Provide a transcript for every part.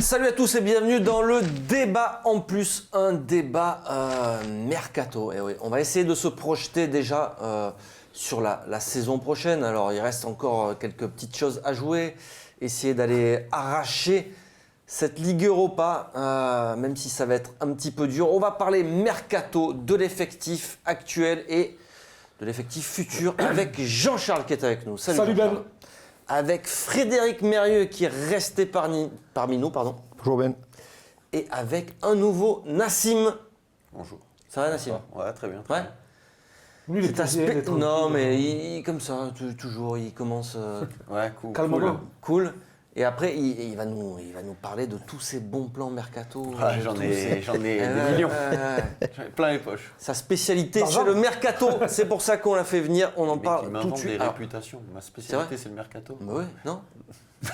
Salut à tous et bienvenue dans le débat en plus, un débat mercato. Et oui, on va essayer de se projeter déjà sur la saison prochaine. Alors il reste encore quelques petites choses à jouer, essayer d'aller arracher cette Ligue Europa, même si ça va être un petit peu dur. On va parler mercato, de l'effectif actuel et de l'effectif futur avec Jean-Charles qui est avec nous. Salut Ben. Avec Frédéric Mérieux qui est resté parmi nous. Bonjour Ben. Et avec un nouveau Nassim. Bonjour. Ça va Nassim? Ouais, très bien. Ouais. Lui, il est Non mais il comme ça, toujours, il commence Ouais, cool. calmement. cool. Et après, il va nous parler de tous ces bons plans mercato. Ouais, j'en ai des millions. J'en ai plein les poches. Sa spécialité, c'est le mercato. C'est pour ça qu'on l'a fait venir. On en Mais parle qui tout de m'invente suite. des Alors, réputations. Ma spécialité, c'est le mercato. bah ouais, non?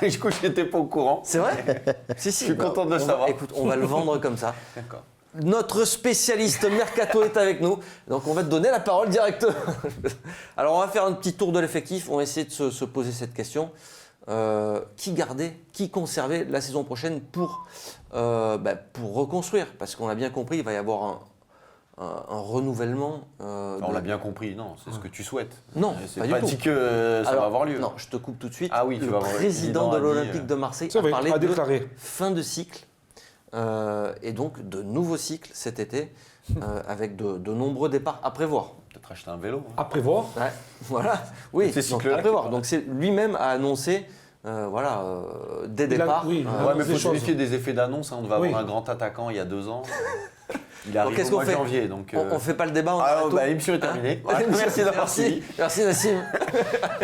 Du coup, j'étais pas au courant. C'est vrai? Si. Je suis content de le savoir. Écoute, on va le vendre comme ça. D'accord. Notre spécialiste mercato est avec nous, donc on va te donner la parole directement. Alors on va faire un petit tour de l'effectif, on va essayer de se poser cette question. Qui garder, qui conserver la saison prochaine pour reconstruire? Parce qu'on l'a bien compris, il va y avoir un renouvellement. On l'a bien compris, non, c'est ce que tu souhaites. Non, c'est pas pas du dit tout. que ça Alors, va avoir lieu. Non, je te coupe tout de suite. Ah oui, tu le vas voir, président de a dit, l'Olympique de Marseille C'est a vrai, parlé a de déclaré. fin de cycle et donc de nouveaux cycles cet été avec de nombreux départs à prévoir. Peut-être acheter un vélo. À prévoir. Ouais, voilà. Oui, Ces donc, cycles-là à prévoir. Donc c'est lui-même a annoncé des départs. oui, Ouais, mais il des faut se choses. méfier des effets d'annonce. On devait Oui. avoir un grand attaquant il y a 2 ans. Il Donc, arrive qu'est-ce au mois qu'on de fait janvier. Donc, On fait pas le débat. l'émission est terminée. Voilà, merci d'avoir suivi. Merci Nassim.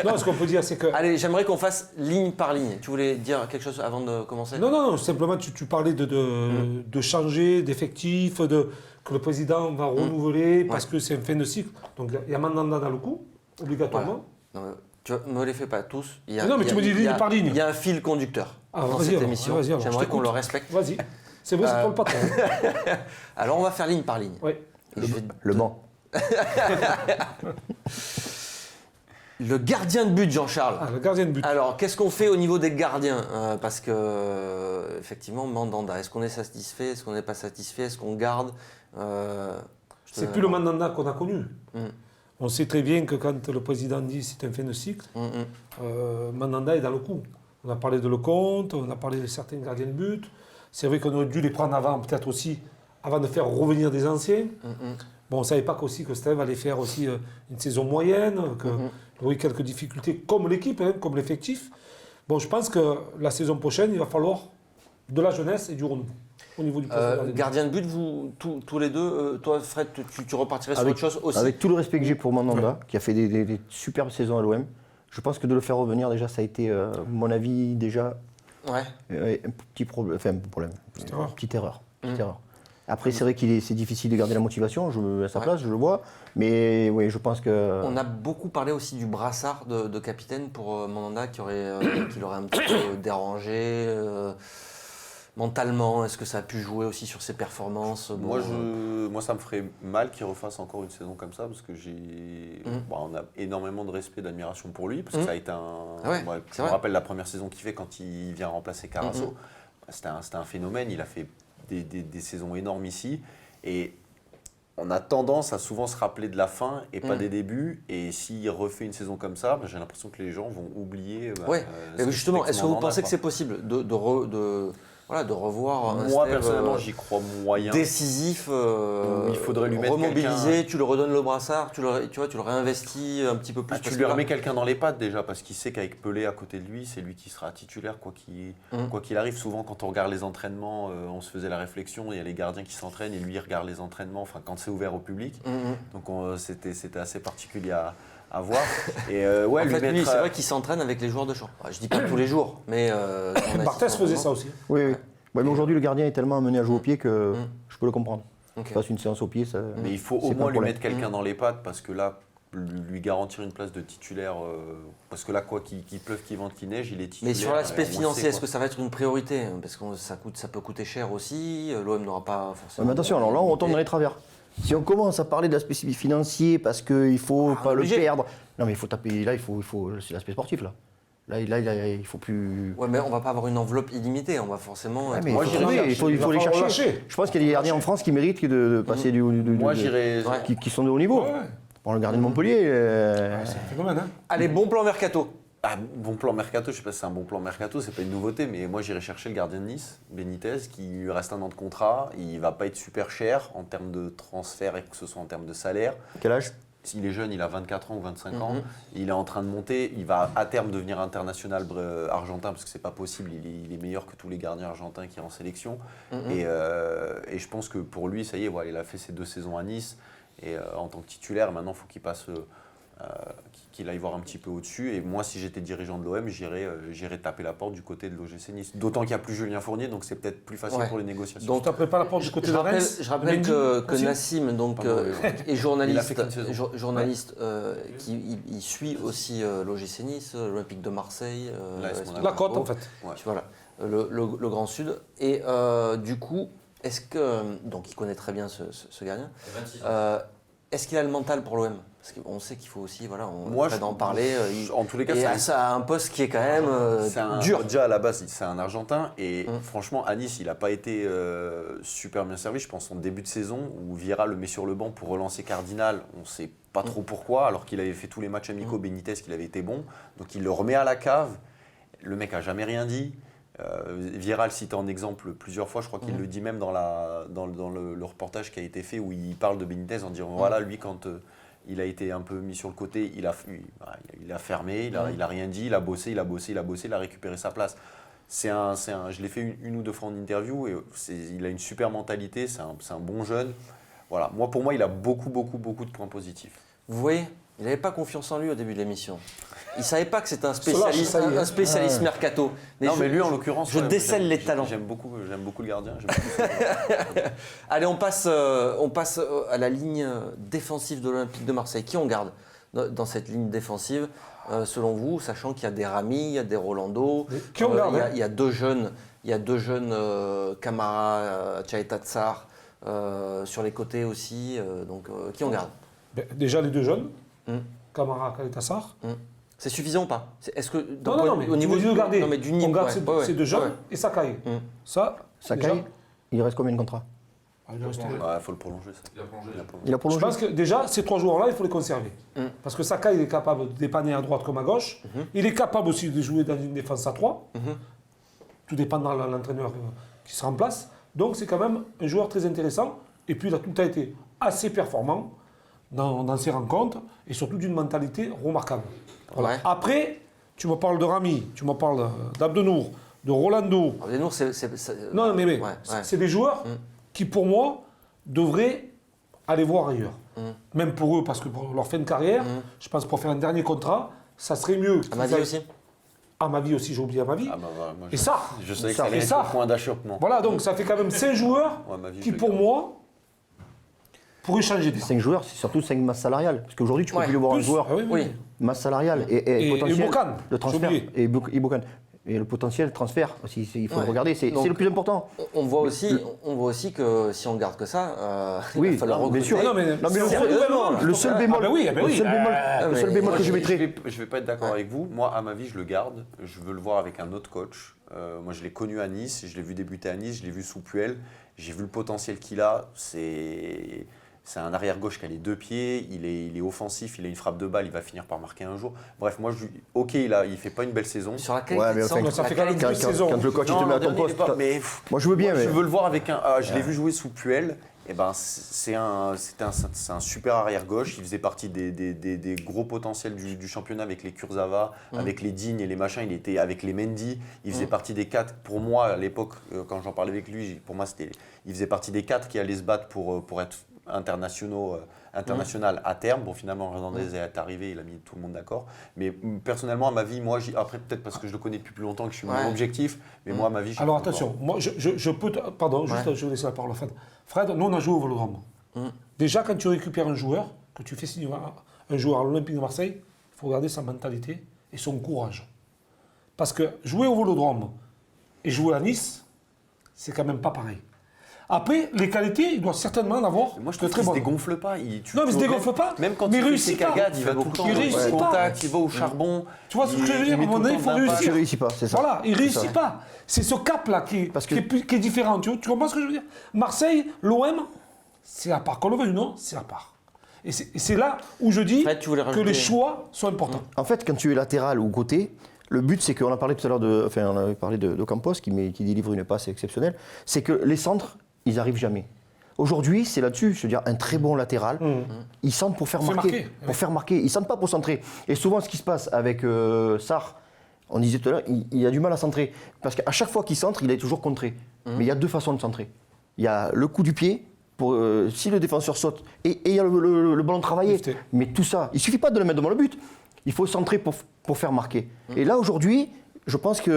Non, ce qu'on peut dire, c'est que. Allez, j'aimerais qu'on fasse ligne par ligne. Tu voulais dire quelque chose avant de commencer? Non, simplement, tu parlais de changer d'effectif, que le président va renouveler parce que c'est une fin de cycle. Donc il y a Mandanda dans le coup, obligatoirement. Voilà. Non, tu me les fais pas tous. Non, mais tu me dis ligne par ligne. Il y a un fil conducteur Ah, dans vas-y, cette alors, émission. vas-y, alors, je J'aimerais qu'on t'écoute. le respecte. Vas-y. C'est vrai, c'est toi le patron. Alors on va faire ligne par ligne. Oui. Et je vais Le banc. Le gardien de but, Jean-Charles. Ah, le gardien de but. Alors, qu'est-ce qu'on fait au niveau des gardiens? Parce que, effectivement, Mandanda, est-ce qu'on est satisfait? Est-ce qu'on n'est pas satisfait? Est-ce qu'on garde? C'est plus le Mandanda qu'on a connu. On sait très bien que quand le président dit c'est un fin de cycle, Mandanda est dans le coup. On a parlé de Lecomte, on a parlé de certains gardiens de but. C'est vrai qu'on aurait dû les prendre avant, peut-être aussi, avant de faire revenir des anciens. Bon, on ne savait pas qu'aussi que Steve allait faire aussi une saison moyenne, qu'il y aurait quelques difficultés, comme l'équipe, comme l'effectif. Bon, je pense que la saison prochaine, il va falloir de la jeunesse et du renouveau au niveau du poste. Gardien de but, vous, tous les deux, toi Fred, tu repartirais sur autre chose aussi? Avec tout le respect que j'ai pour Mandanda, qui a fait des superbes saisons à l'OM, je pense que de le faire revenir, déjà, ça a été, à mon avis, déjà Ouais. un petit problème. Enfin, un problème. erreur. Petite erreur. Après, c'est vrai c'est difficile de garder la motivation, je me mets à sa place, je le vois. Mais oui, je pense que. On a beaucoup parlé aussi du brassard de capitaine pour Mandanda qui l'aurait un petit peu dérangé mentalement. Est-ce que ça a pu jouer aussi sur ses performances? Moi, ça me ferait mal qu'il refasse encore une saison comme ça parce que on a énormément de respect, d'admiration pour lui parce que ça a été moi, je me rappelle la première saison qu'il fait quand il vient remplacer Carasso. C'était un phénomène. Il a fait des saisons énormes ici et on a tendance à souvent se rappeler de la fin et pas des débuts. Et s'il refait une saison comme ça, j'ai l'impression que les gens vont oublier. Mais justement, est-ce que vous pensez que c'est possible de revoir un Moi, Steve, personnellement, j'y crois moyen. décisif, il faudrait lui mettre remobiliser, quelqu'un. tu le redonnes le brassard, tu le réinvestis un petit peu plus. Tu lui remets quelqu'un dans les pattes déjà, parce qu'il sait qu'avec Pelé à côté de lui, c'est lui qui sera titulaire quoi qu'il arrive. Souvent, quand on regarde les entraînements, on se faisait la réflexion, il y a les gardiens qui s'entraînent et lui, il regarde les entraînements, enfin quand c'est ouvert au public. Donc c'était assez particulier à voir. Et En fait, lui, c'est vrai qu'il s'entraîne avec les joueurs de champ. Je dis pas tous les jours, mais Barthez faisait ça aussi. Oui. Ouais, mais aujourd'hui, le gardien est tellement amené à jouer au pied que je peux le comprendre. Ok. Je passe une séance au pied, ça. Mais il faut au c'est pas moins un lui problème. mettre quelqu'un dans les pattes, parce que là, lui garantir une place de titulaire, parce que là, quoi qu'il pleuve, qu'il vente, qu'il neige, il est titulaire. Mais sur l'aspect on le financier, sait, est-ce que ça va être une priorité? Parce que ça peut coûter cher aussi. L'OM n'aura pas forcément. Mais attention, alors là, on tombe dans les travers. Si on commence à parler de l'aspect financier parce qu'il ne faut pas le obligé. perdre. Non, mais il faut taper. Là, c'est l'aspect sportif, là. Là, il faut plus. Ouais, mais on va pas avoir une enveloppe illimitée. On va forcément. Ouais, mais Moi, il faut les chercher. Je pense qu'il y a des gardiens en France qui méritent de passer Moi, j'irais. qui sont de haut niveau. Bon, le gardien de Montpellier. C'est un phénomène, hein. Allez, bon plan mercato. Bon plan mercato, je sais pas si c'est un bon plan mercato, c'est pas une nouveauté, mais moi j'irais chercher le gardien de Nice, Benitez, qui lui reste 1 an de contrat. Il va pas être super cher en termes de transfert et que ce soit en termes de salaire. Quel âge? Il est jeune, il a 24 ans ou 25 ans, il est en train de monter, il va à terme devenir international argentin parce que c'est pas possible, il est meilleur que tous les gardiens argentins qui sont en sélection. Et je pense que pour lui, ça y est, voilà, il a fait ses 2 saisons à Nice et en tant que titulaire, maintenant il faut qu'il passe, qu'il aille voir un petit peu au-dessus. Et moi, si j'étais dirigeant de l'OM, j'irais taper la porte du côté de l'OGC Nice. D'autant qu'il n'y a plus Julien Fournier, donc c'est peut-être plus facile pour les négociations. Donc tu n'appelles pas la porte du côté de Nice. Je rappelle que Nassim est journaliste qui il suit aussi l'OGC Nice, l'Olympique de Marseille. La Côte, en fait. Ouais. Voilà, le Grand Sud. Et du coup, est-ce que. Donc il connaît très bien ce gardien. Est-ce qu'il a le mental pour l'OM? Parce qu'on sait qu'il faut aussi, voilà, on va en parler. En tous les cas, c'est un poste qui est quand même dur. Déjà à la base, c'est un Argentin et franchement, à Nice, il n'a pas été super bien servi. Je pense son début de saison où Vieira le met sur le banc pour relancer Cardinal, on ne sait pas trop pourquoi, alors qu'il avait fait tous les matchs amicaux Benitez, qu'il avait été bon. Donc il le remet à la cave. Le mec n'a jamais rien dit. Vieira le cite en exemple plusieurs fois, je crois qu'il le dit même dans le reportage qui a été fait où il parle de Benitez en disant voilà, lui quand il a été un peu mis sur le côté, il a fermé, il a rien dit, il a bossé, il a récupéré sa place. Je l'ai fait une ou 2 fois en interview et il a une super mentalité, c'est un bon jeune. Voilà, pour moi il a beaucoup de points positifs. Vous voyez, il n'avait pas confiance en lui au début de l'émission. Il ne savait pas que c'était un spécialiste mercato. Mais lui, en l'occurrence, je décèle les talents. J'aime beaucoup le gardien. Allez, on passe à la ligne défensive de l'Olympique de Marseille. Qui on garde dans cette ligne défensive, selon vous, sachant qu'il y a des Rami, il y a des Rolando. Qui on garde il y a 2 jeunes, Camara, Chaeta Tsar, sur les côtés aussi. Donc, qui on garde? Déjà les 2 jeunes, Camara, Chaeta Tsar. C'est suffisant ou pas? Est-ce que au niveau du garder, on garde ces 2 jeunes et Sakai. Sakai, il reste combien de contrats? Il faut le prolonger. Il a prolongé. Je pense que déjà, ces 3 joueurs-là, il faut les conserver. Parce que Sakai, il est capable de dépanner à droite comme à gauche. Il est capable aussi de jouer dans une défense à 3. Tout dépendant de l'entraîneur qui sera en place. Donc, c'est quand même un joueur très intéressant. Et puis, tout a été assez performant dans ses rencontres. Et surtout d'une mentalité remarquable. Voilà. Ouais. Après, tu me parles de Rami, tu me parles d'Abdenour, de Rolando. Abdenour, Non, mais c'est des joueurs qui, pour moi, devraient aller voir ailleurs. Même pour eux, parce que pour leur fin de carrière, je pense pour faire un dernier contrat, ça serait mieux. À ma vie aussi. À ma vie aussi, j'ai oublié à ma vie. Et ça, je sais que ça allait être le point d'achoppement. Voilà, donc ça fait quand même 5 joueurs qui, pour moi, pourraient changer de 5 joueurs, c'est surtout 5 masses salariales. Parce qu'aujourd'hui, tu peux plus le voir un joueur. Oui. Masse salariale et potentiel Ibokan, de transfert. Et Ibokan. Et le potentiel transfert aussi, il faut le regarder, c'est le plus important. On voit aussi que si on garde que ça, il va falloir recruter. Bien sûr. Le seul bémol que je mettrais. Je vais pas être d'accord avec vous. Moi, à ma vie, je le garde. Je veux le voir avec un autre coach. Moi, je l'ai connu à Nice, je l'ai vu débuter à Nice, je l'ai vu sous Puel. J'ai vu le potentiel qu'il a. C'est un arrière-gauche qui a les 2 pieds, il est offensif, il a une frappe de balle, il va finir par marquer un jour. Bref, moi, il ne fait pas une belle saison. Sur la qualité ça fait quand même une saison. Quand le coach te met à ton poste, moi je veux bien. Je veux le voir avec un... je l'ai vu jouer sous Puel, c'est un super arrière-gauche, il faisait partie des gros potentiels du championnat avec les Kurzawa, avec les Digne et les machins, il était avec les Mendy, il faisait partie des 4, pour moi à l'époque, quand j'en parlais avec lui, pour moi il faisait partie des 4 qui allaient se battre pour être international à terme. Bon, finalement, Hernandez est arrivé, il a mis tout le monde d'accord. Mais personnellement, à ma vie, moi, après, peut-être parce que je le connais depuis plus longtemps que je suis moins objectif, mais moi, à ma vie, Alors attention, moi, je peux. Pardon, juste, je vais laisser la parole à Fred. Fred, nous, on a joué au Vélodrome. Déjà, quand tu récupères un joueur, que tu fais signer un joueur à l'Olympique de Marseille, il faut regarder sa mentalité et son courage. Parce que jouer au Vélodrome et jouer à Nice, c'est quand même pas pareil. Après, les qualités, il doit certainement en avoir. Moi, je de trouve très qu'il se bonnes. dégonfle pas. Non, mais il se dégonfle pas. Même quand mais il fait réussit ses cagades, il va tout le temps Il réussit au pas. contact, il va au charbon. Tu vois ce que je veux dire? À un met moment tout donné, le il temps faut d'impact. réussir. Tu réussis pas, c'est ça. Voilà, il C'est réussit ça. pas. C'est ce cap-là qui Parce que- est différent. Tu comprends ce que je veux dire? Marseille, l'OM, c'est à part. Qu'on le veuille ou non, c'est à part. Et c'est là où je dis Fred, tu voulais que rajouter- les choix sont importants. En fait, quand tu es latéral ou côté, le but, c'est qu'on a parlé tout à l'heure on avait parlé de Campos qui délivre une passe exceptionnelle, c'est que les centres, ils n'arrivent jamais. Aujourd'hui, c'est là-dessus, je veux dire, un très bon latéral, ils centrent pour faire marquer. Faire marquer, ils centrent pas pour centrer. Et souvent, ce qui se passe avec Sarr, on disait tout à l'heure, il a du mal à centrer. Parce qu'à chaque fois qu'il centre, il est toujours contré. Mais il y a deux façons de centrer. Il y a le coup du pied, si le défenseur saute, et il y a le ballon travaillé. Lifté. Mais tout ça, il suffit pas de le mettre devant le but. Il faut centrer pour faire marquer. Et là, aujourd'hui, je pense qu'il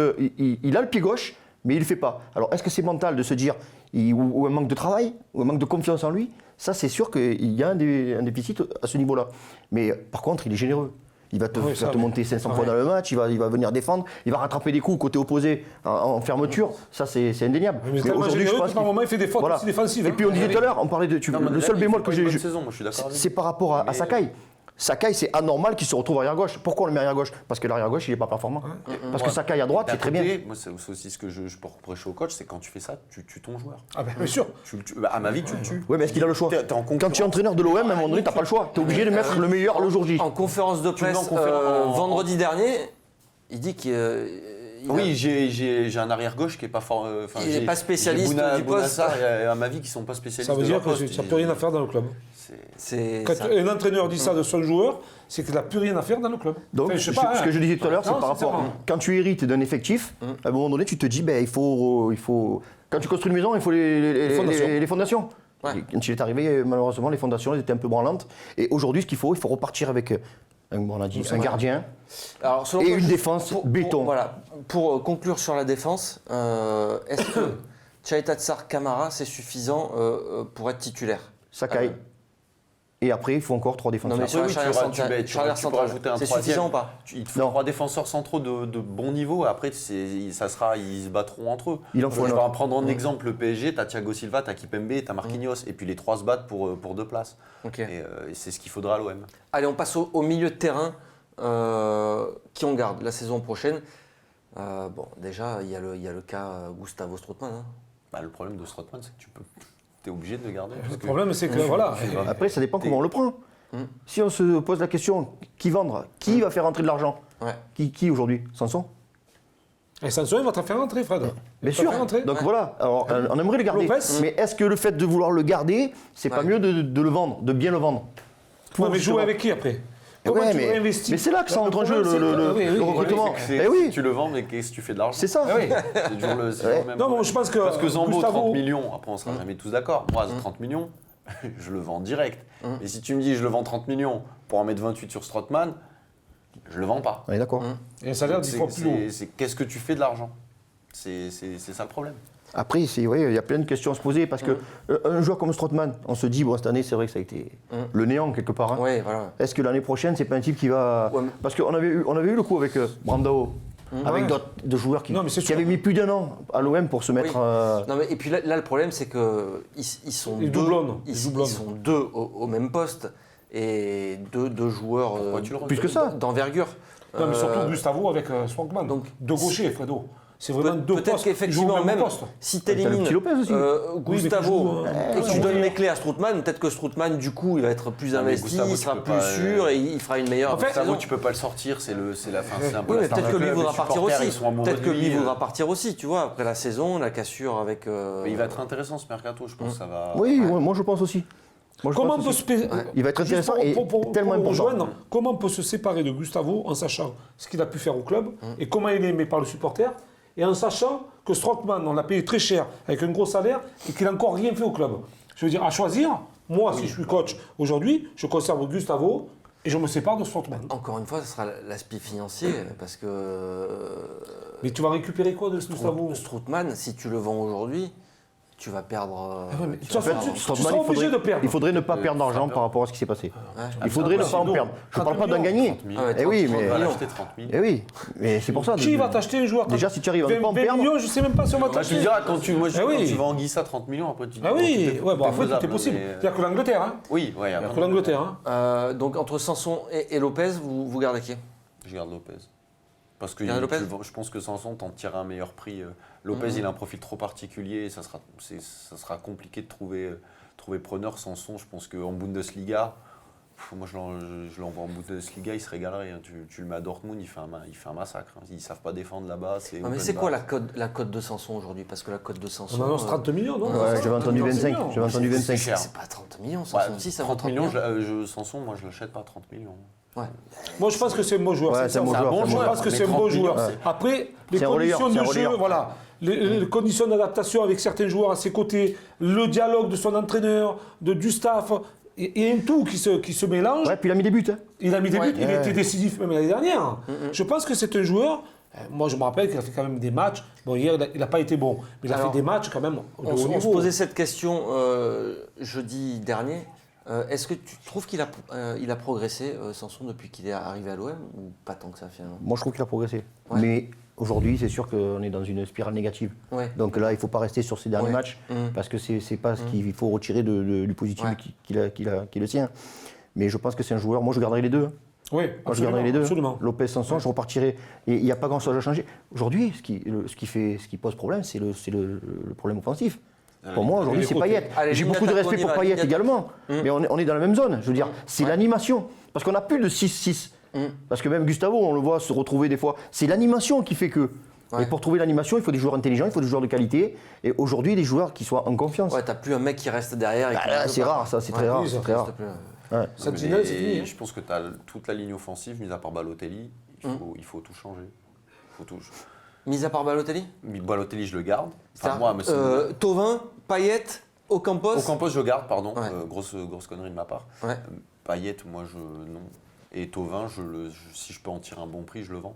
a le pied gauche, mais il ne le fait pas. Alors, est-ce que c'est mental de se dire, ou un manque de travail, ou un manque de confiance en lui? Ça, c'est sûr qu'il y a un déficit à ce niveau-là. Mais par contre, il est généreux. Il va te monter 500 fois dans le match, il va venir défendre, il va rattraper des coups côté opposé en fermeture. Ça, c'est indéniable. Mais aujourd'hui, je pense qu'à un moment, il fait des fautes aussi défensives. Et puis, on disait tout à l'heure, on parlait de. Le seul bémol que j'ai. C'est par rapport à Sakai. Sakai, c'est anormal qu'il se retrouve arrière gauche. Pourquoi on le met arrière gauche? Parce que l'arrière gauche, il n'est pas performant. Parce que Sakai à droite, c'est très bien. Moi, c'est aussi ce que je peux reprocher au coach, c'est quand tu fais ça, tu tues ton joueur. Ah ben, bien sûr. À ma vie, tu le tues. Oui, mais est-ce qu'il a le choix? Quand tu es entraîneur de l'OM, à un moment donné, tu n'as pas le choix. Tu es obligé de mettre le meilleur le jour J. En conférence de presse, vendredi dernier, il dit qu'il... Oui, j'ai un arrière gauche qui n'est pas fort. Il n'est pas spécialiste du poste. À ma vie, qui ne sont pas spécialistes. Ça veut dire qu'il n'y a plus rien à faire dans le club. Quand un entraîneur dit ça de son joueur, c'est qu'il n'a plus rien à faire dans le club. Donc, ce que je disais tout à l'heure, c'est par rapport. Quand tu hérites d'un effectif, à un moment donné, tu te dis, il faut. Quand tu construis une maison, il faut les fondations. Ouais. Quand il est arrivé, malheureusement, les fondations elles étaient un peu branlantes. Et aujourd'hui, ce qu'il faut repartir avec un gardien et une défense béton. Pour conclure sur la défense, est-ce que Tchaïta Tsar Camara, c'est suffisant pour être titulaire? Sakai. Et après, il faut encore 3 défenseurs. Non, mais sur la charnière centrale, c'est suffisant ou pas? Il te faut 3 défenseurs centraux de bon niveau. Après, ils se battront entre eux. Il en faut je vais prendre en exemple le PSG. Tu as Thiago Silva, tu as Kipembe, tu as Marquinhos. Et puis les 3 se battent pour 2 places. Okay. Et c'est ce qu'il faudra à l'OM. Allez, on passe au milieu de terrain qui on garde la saison prochaine. Déjà, il y a le cas Gustavo Strootman. Le problème de Strootman, c'est que tu es obligé de le garder. Le problème, c'est que voilà. Après, ça dépend comment on le prend. Si on se pose la question, qui vendre? Qui va faire rentrer de l'argent? Qui aujourd'hui? Sanson? Et Sanson, il va te faire rentrer, Fred. Bien sûr. Donc voilà, alors, on aimerait le garder. Mais est-ce que le fait de vouloir le garder, c'est pas mieux de le vendre, de bien le vendre? Mais jouer avec qui après? Mais c'est là que ça entre en jeu le recrutement. Si tu le vends, mais qu'est-ce que tu fais de l'argent? C'est ça. C'est toujours le même. Non, je pense que. Parce que Zambo, 30 millions, après on sera jamais tous d'accord. Moi, 30 millions, je le vends direct. Et si tu me dis je le vends 30 millions pour en mettre 28 sur Strootman, je le vends pas. On est d'accord. Et un salaire 10 fois plus haut. Qu'est-ce que tu fais de l'argent? C'est ça le problème. Après, il y a plein de questions à se poser parce qu'un joueur comme Strootman, on se dit, cette année, c'est vrai que ça a été le néant quelque part. Hein. Ouais, voilà. Est-ce que l'année prochaine, c'est pas un type qui va. Parce qu'on avait eu le coup avec Brandao, avec d'autres joueurs qui avaient mis plus d'1 an à l'OM pour se mettre. Non, mais, et puis là, le problème, c'est qu'ils sont ils sont deux au même poste et deux joueurs d'envergure. Non, mais surtout Gustavo avec Strootman. Donc, deux gauchers, Fredo. C'est vraiment deux postes. Peut-être qu'effectivement, même si tu élimines Gustavo et que tu donnes les clés à Strootman, peut-être que Strootman, du coup, il va être plus investi, il sera plus sûr et il fera une meilleure saison. Gustavo, tu peux pas le sortir, c'est la fin. C'est un peu la peut-être que lui voudra partir aussi. Peut-être que lui voudra partir aussi, tu vois, après la saison, la cassure avec. Mais il va être intéressant ce mercato, je pense. Ça va. Oui, moi je pense aussi. Il va être intéressant et tellement important. Comment on peut se séparer de Gustavo en sachant ce qu'il a pu faire au club et comment il est aimé par le supporter? Et en sachant que Strootman, on l'a payé très cher, avec un gros salaire, et qu'il n'a encore rien fait au club. Je veux dire, à choisir, moi, si je suis coach aujourd'hui, je conserve Gustavo et je me sépare de Strootman. Encore une fois, ce sera l'aspect financier, parce que... Mais tu vas récupérer quoi de Gustavo? Strootman, si tu le vends aujourd'hui, tu vas perdre. Strootman, il faudrait ne pas perdre d'argent par rapport à ce qui s'est passé. Il faudrait ne pas en perdre. Je ne parle pas d'en gagner. Eh oui, mais. Eh oui, mais c'est pour ça. Qui va t'acheter un joueur? Déjà, si tu arrives à ne pas en 20 perdre. millions, je ne sais même pas si on va t'acheter. Tu diras, quand tu vas en Guissa 30 millions, après tu dis. Ah oui, ouais, bon, après tout est possible. Il n'y a que l'Angleterre. Hein. Oui, il n'y a que l'Angleterre. Hein. Donc entre Sanson et Lopez, vous gardez qui? Je garde Lopez. Parce que je pense que Sanson t'en tire un meilleur prix. Lopez, il a un profil trop particulier et ça sera compliqué de trouver preneur. Sanson, je pense qu'en Bundesliga, moi je l'envoie en Bundesliga, il se régalerait. Hein. Tu le mets à Dortmund, il fait un massacre. Hein. Ils ne savent pas défendre là-bas. Mais c'est quoi la cote de Sanson aujourd'hui? Parce que la cote de Sanson. On annonce 30 millions, non? Ouais, j'avais entendu 25. C'est pas 30 millions, Sanson. Si, ça 30 millions, Sanson, moi je ne l'achète pas à 30 millions. Ouais. Moi, je pense que c'est un bon joueur. Ouais, c'est un bon joueur. Je pense que c'est un bon joueur. Après, les conditions de jeu, voilà, les conditions d'adaptation avec certains joueurs à ses côtés, le dialogue de son entraîneur, du staff, et un tout qui se mélange. Ouais, puis il a mis des buts. Hein. Il a mis des buts, il était décisif même l'année dernière. Je pense que c'est un joueur. Moi, je me rappelle qu'il a fait quand même des matchs. Bon, hier, il n'a pas été bon, mais il a fait des matchs quand même de haut niveau. On se posait cette question jeudi dernier. Est-ce que tu trouves qu'il a progressé, Sanson, depuis qu'il est arrivé à l'OM, ou pas tant que ça finalement? Moi, je trouve qu'il a progressé. Ouais. Mais aujourd'hui, c'est sûr qu'on est dans une spirale négative. Ouais. Donc là, il ne faut pas rester sur ces derniers matchs, parce que ce n'est pas ce qu'il faut retirer du positif qui est le sien. Mais je pense que c'est un joueur. Moi, je garderai les deux. Oui, moi, je garderai les deux. Absolument. Lopez, Sanson, je repartirai. Et il n'y a pas grand-chose à changer. Aujourd'hui, ce qui pose problème, c'est le problème offensif. Pour moi, aujourd'hui, c'est Payet. J'ai beaucoup de respect pour Payet également, mais on est dans la même zone. Je veux dire, c'est l'animation. Parce qu'on n'a plus de 6-6. Parce que même Gustavo, on le voit se retrouver des fois. C'est l'animation qui fait que. Et pour trouver l'animation, il faut des joueurs intelligents, il faut des joueurs de qualité. Et aujourd'hui, des joueurs qui soient en confiance. Ouais, t'as plus un mec qui reste derrière. C'est rare, ça, c'est très rare. C'est très rare. Ça c'est fini. Je pense que tu as toute la ligne offensive, mis à part Balotelli, il faut tout changer. Mis à part Balotelli? Balotelli, je le garde. Thauvin, Payet, Ocampos? Ocampos, je garde, pardon. Grosse connerie de ma part. Payet, moi, non. Et Thauvin, si je peux en tirer un bon prix, je le vends.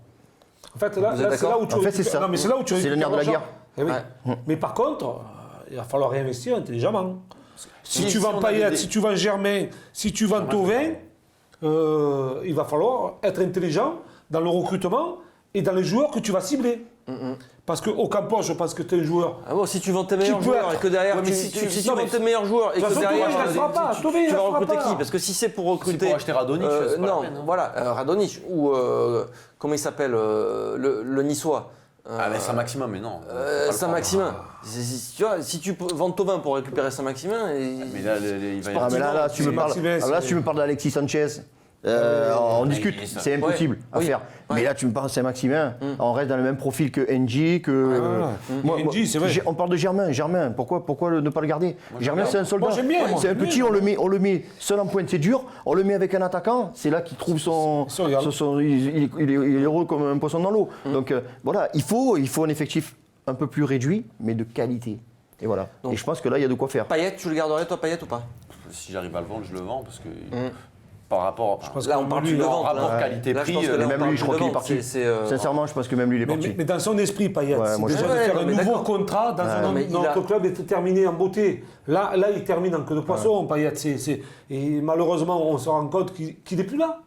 En fait, là c'est là où tu c'est le nerf de la guerre. Eh oui. Mais par contre, il va falloir réinvestir intelligemment. Si tu vends Payet, si tu vends Germain, si tu vends Thauvin, il va falloir être intelligent dans le recrutement et dans les joueurs que tu vas cibler. Parce qu'au Campos, je pense que tu es un joueur. Ah bon, si tu vends tes meilleurs joueurs et que derrière. Si tu vends tes meilleurs joueurs et que derrière. Tu vas recruter qui? Parce que si c'est pour recruter. C'est pour acheter Radonjic. Non, voilà, Radonjic ou. Comment il s'appelle le Niçois. Mais Saint-Maximin, mais non. Saint-Maximin. Tu vois, si tu vends Thauvin pour récupérer Saint-Maximin. Mais là, il va y là, tu me parles d'Alexis Sanchez. On discute, c'est impossible à faire. Mais là, tu me parles de Saint-Maximin, on reste dans le même profil que N'Ji, N'Ji, c'est vrai. On parle de Germain. Pourquoi ne pas le garder? Germain, c'est un soldat. Moi, j'aime bien. C'est un petit, on le met seul en pointe, c'est dur. On le met avec un attaquant, c'est là qu'il trouve il est heureux comme un poisson dans l'eau. Donc voilà, il faut un effectif un peu plus réduit, mais de qualité. Et voilà. Et je pense que là, il y a de quoi faire. Payet, tu le garderais, toi, Payet, ou pas? Si j'arrive à le vendre, je le vends, parce que... Par rapport, là, on parle du rapport qualité-prix, même lui, je crois qu'il est parti. Sincèrement, je pense que même lui, il est parti. Mais dans son esprit, Payet, c'est déjà de faire un nouveau contrat dans notre club et de terminer en beauté. Là, il termine en queue de poisson, Payet. Et malheureusement, on se rend compte qu'il n'est plus là.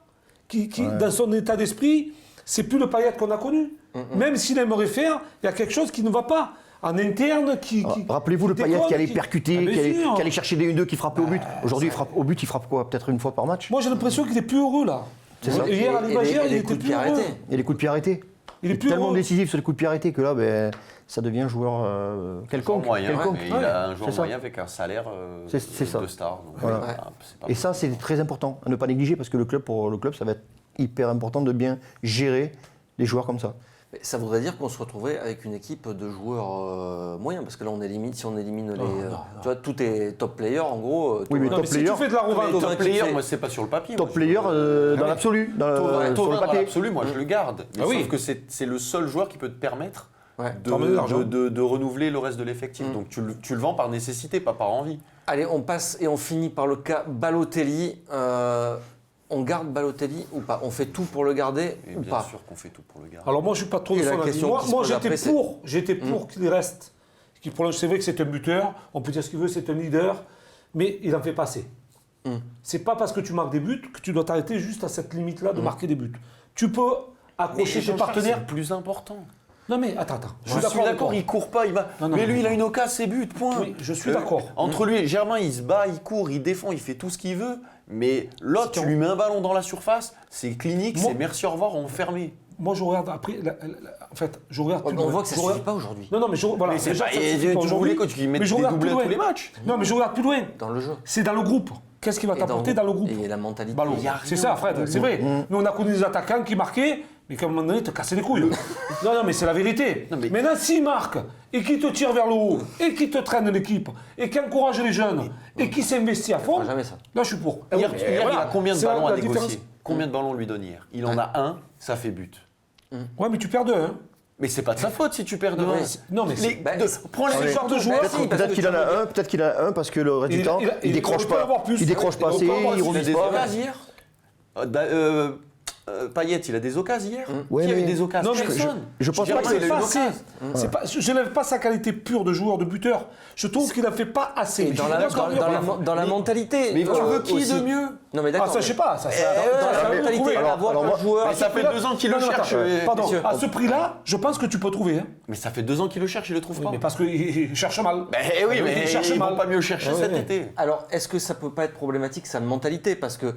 Dans son état d'esprit, c'est plus le Payet qu'on a connu. Même s'il aimerait faire, il y a quelque chose qui ne va pas. En interne, rappelez-vous le Payet qui allait percuter, qui allait chercher des 1-2, qui frappait au but. Aujourd'hui, il frappe quoi? Peut-être une fois par match? Moi, j'ai l'impression qu'il est plus heureux, là. C'est ça. Hier, à l'imaginaire, il était plus heureux. Et les coups de pied arrêtés. Il est tellement décisif sur les coups de pied arrêtés que là, ça devient un joueur quelconque. Il a un joueur moyen avec un salaire de star. Et ça, c'est très important à ne pas négliger parce que pour le club, ça va être hyper important de bien gérer les joueurs comme ça. Ça voudrait dire qu'on se retrouverait avec une équipe de joueurs moyens, parce que là, si on élimine les... Tu vois, tout est top player, en gros. Oui, mais top player... Si tu fais de la revente... Top player, moi, c'est pas sur le papier. Top player dans l'absolu, sur le papier. Dans l'absolu, moi, je le garde. Sauf que c'est le seul joueur qui peut te permettre de renouveler le reste de l'effectif. Donc, tu le vends par nécessité, pas par envie. Allez, on passe et on finit par le cas Balotelli. On garde Balotelli ou pas? On fait tout pour le garder ou pas? Bien sûr qu'on fait tout pour le garder. Alors moi, je ne suis pas trop de son avis. Moi, j'étais pour qu'il reste. qui prolonge. C'est vrai que c'est un buteur, on peut dire ce qu'il veut, c'est un leader, mais il n'en fait pas assez. C'est pas parce que tu marques des buts que tu dois t'arrêter juste à cette limite-là de marquer des buts. Tu peux accrocher tes partenaires. C'est plus important. Non mais attends. Je suis d'accord, il court pas, il va. Mais lui, il a une occasion, c'est but, point. Oui, je suis d'accord. Entre lui et Germain, il se bat, il court, il défend, il fait tout ce qu'il veut. Mais l'autre, tu lui mets un ballon dans la surface, c'est clinique, c'est merci, au revoir, on fermé. Moi, je regarde après. En fait, je regarde. On voit que ça ne suffit pas aujourd'hui. Non, mais voilà. Mais c'est pas. Tu voulais quoi, tu mets des doublés à tous les matchs. Non, mais je regarde plus loin. Dans le jeu. C'est dans le groupe. Qu'est-ce qui va t'apporter dans le groupe? Et la mentalité. C'est ça, Fred, c'est vrai. Nous, on a connu des attaquants qui marquaient, mais qu'à un moment donné, te cassaient les couilles. Non, mais c'est la vérité. Maintenant, s'ils marquent, et qui te tirent vers le haut, et qui te traînent l'équipe, et qui encouragent les jeunes, et qui s'investit à fond, jamais ça. Là, je suis pour. Hier, il a combien de ballons à négocier? Combien de ballons on lui donne hier? Il en a un, ça fait but. Ouais, mais tu perds 2, hein. Mais c'est pas de sa faute si tu perds 2-1. Non, mais prends les joueurs de joueurs. Peut-être qu'il en a un, peut-être qu'il en a un parce que le reste du temps, il décroche pas. Il décroche pas assez, il remise pas. Payet, il a des occasions hier. Ouais, Qui a eu mais- des occasions? Non, mais Personne. Je pense pas que c'est pas assez. Je n'alève pas sa qualité pure de joueur, de buteur. Je trouve qu'il n'en fait pas assez. Et dans la mentalité. Mais tu veux qui aussi. de mieux? Non, mais d'accord. Ah, ça, je sais pas. Ça, Dans la mentalité, avoir un joueur. Mais ça fait 2 ans qu'il le cherche. Pardon, messieurs. à ce prix-là, je pense que tu peux trouver. Hein. Mais ça fait 2 ans qu'il le cherche, il le trouve pas. Mais parce qu'il cherche mal. Oui, mais il cherche ils mal. vont pas mieux chercher cet été. Alors, est-ce que ça peut pas être problématique, sa mentalité? Parce que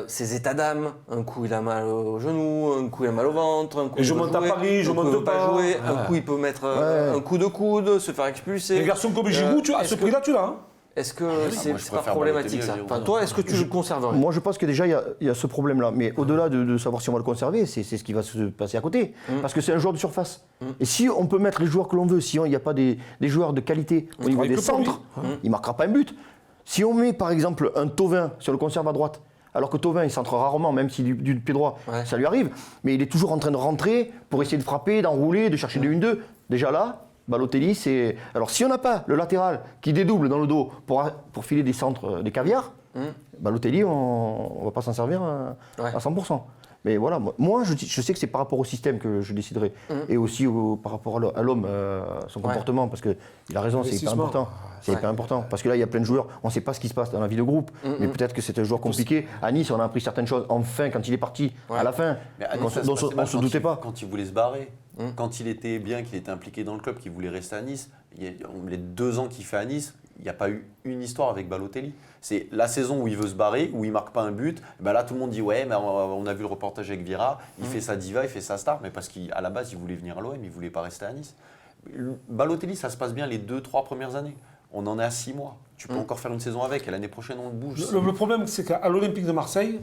ses états d'âme, un coup il a mal au genou, un coup il a mal au ventre, un coup Et il je veut monte à jouer, Paris, je un coup monte il veut pas pas. jouer, un coup il peut mettre un coup de coude, se faire expulser. Les garçons comme Giroud, à ce prix-là, tu l'as. Hein. Est-ce que c'est moi, je pas préfère problématique Balotelli à ça? Giroud. Enfin, toi, est-ce que tu le conserverais? Moi, je pense que déjà, il y a ce problème-là. Mais au-delà de savoir si on va le conserver, c'est ce qui va se passer à côté. Parce que c'est un joueur de surface. Et si on peut mettre les joueurs que l'on veut, si il n'y a pas des joueurs de qualité au niveau des centres, il ne marquera pas un but. Si on met, par exemple, un Thauvin, si on le conserve à droite, alors que Thauvin, il centre rarement, même s'il du pied droit, ça lui arrive, mais il est toujours en train de rentrer pour essayer de frapper, d'enrouler, de chercher des 1-2. Déjà là, Balotelli, c'est... Alors si on n'a pas le latéral qui dédouble dans le dos pour filer des centres, des caviars, Balotelli, on ne va pas s'en servir à 100%. Mais voilà, moi je sais que c'est par rapport au système que je déciderai. Et aussi par rapport à l'homme, son comportement, parce qu'il a raison, c'est hyper important. C'est hyper important. Parce que là, il y a plein de joueurs, on ne sait pas ce qui se passe dans la vie de groupe, mais peut-être que c'est un joueur compliqué. À Nice, on a appris certaines choses, enfin, quand il est parti, à la fin, dont on ne se doutait pas. Quand il voulait se barrer, quand il était bien, qu'il était impliqué dans le club, qu'il voulait rester à Nice, les 2 ans qu'il fait à Nice, il n'y a pas eu une histoire avec Balotelli. C'est la saison où il veut se barrer, où il ne marque pas un but. Ben là, tout le monde dit ouais, mais on a vu le reportage avec Vira, il fait sa diva, il fait sa star, mais parce qu'à la base, il voulait venir à l'OM, il ne voulait pas rester à Nice. Balotelli, ça se passe bien les 2-3 premières années. On en est à 6 mois. Tu peux encore faire une saison avec, et l'année prochaine, on le bouge. Le problème, c'est qu'à l'Olympique de Marseille,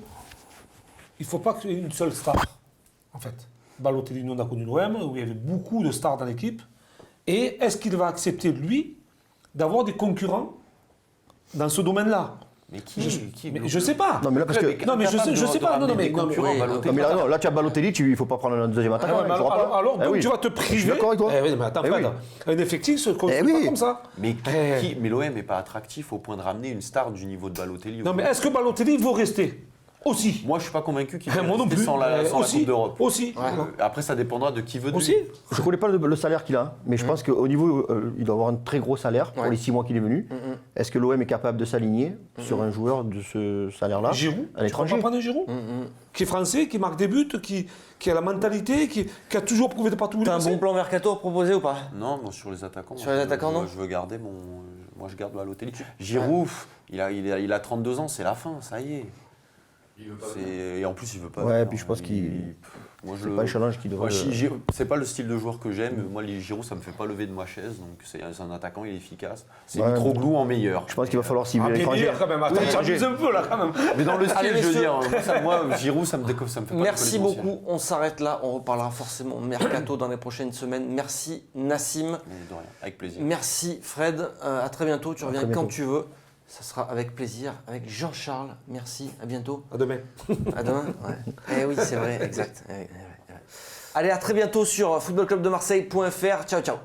il ne faut pas qu'il y ait une seule star, en fait. Balotelli, nous, on a connu l'OM, où il y avait beaucoup de stars dans l'équipe. Et est-ce qu'il va accepter, lui, d'avoir des concurrents dans ce domaine-là? Mais qui je sais pas. Non, mais là, parce que... Non, mais je sais pas. Non, mais là, tu as Balotelli, il ne faut pas prendre un deuxième attaquant. Alors, donc, tu vas te priver. Je suis d'accord avec toi. Oui, mais attends, Fred, un effectif se construit pas comme ça. Mais l'OM n'est pas attractif au point de ramener une star du niveau de Balotelli. Non, mais est-ce que Balotelli veut rester aussi? Moi, je ne suis pas convaincu qu'il va Moi non rester plus. sans la Coupe d'Europe. Aussi. Après, ça dépendra de qui veut de lui. Aussi. Je ne connais pas le salaire qu'il a, mais je pense qu'au niveau, il doit avoir un très gros salaire pour les 6 mois qu'il est venu. Est-ce que l'OM est capable de s'aligner sur un joueur de ce salaire-là? Giroud, à l'étranger? Tu ne vas pas prendre un Giroud qui est français, qui marque des buts, qui a la mentalité, qui a toujours prouvé de partout. T'as un bon plan mercato à proposer ou pas? Non, sur les attaquants. Sur les attaquants, non. Je veux garder Moi, je garde Balotelli. Giroud, il a 32 ans, c'est la fin, ça y est. Et en plus, il veut pas. Ouais, puis je pense qu'il. C'est pas un challenge qui devrait. C'est pas le style de joueur que j'aime. Moi, les Giroud, ça me fait pas lever de ma chaise. Donc, c'est un attaquant, il est efficace. C'est Mitroglou en meilleur. Je pense qu'il va falloir cibler l'étranger. Quand même, attends, j'abuse un peu là quand même. Mais dans le style, je veux dire, moi, Giroud, ça me fait pas Merci beaucoup. On s'arrête là. On reparlera forcément mercato dans les prochaines semaines. Merci Nassim. De rien, avec plaisir. Merci Fred. À très bientôt. Tu reviens quand tu veux. Ça sera avec plaisir, avec Jean-Charles. Merci, à bientôt. À demain. À demain, ouais. Eh oui, c'est vrai, exact. Allez, à très bientôt sur footballclubdemarseille.fr. Ciao, ciao.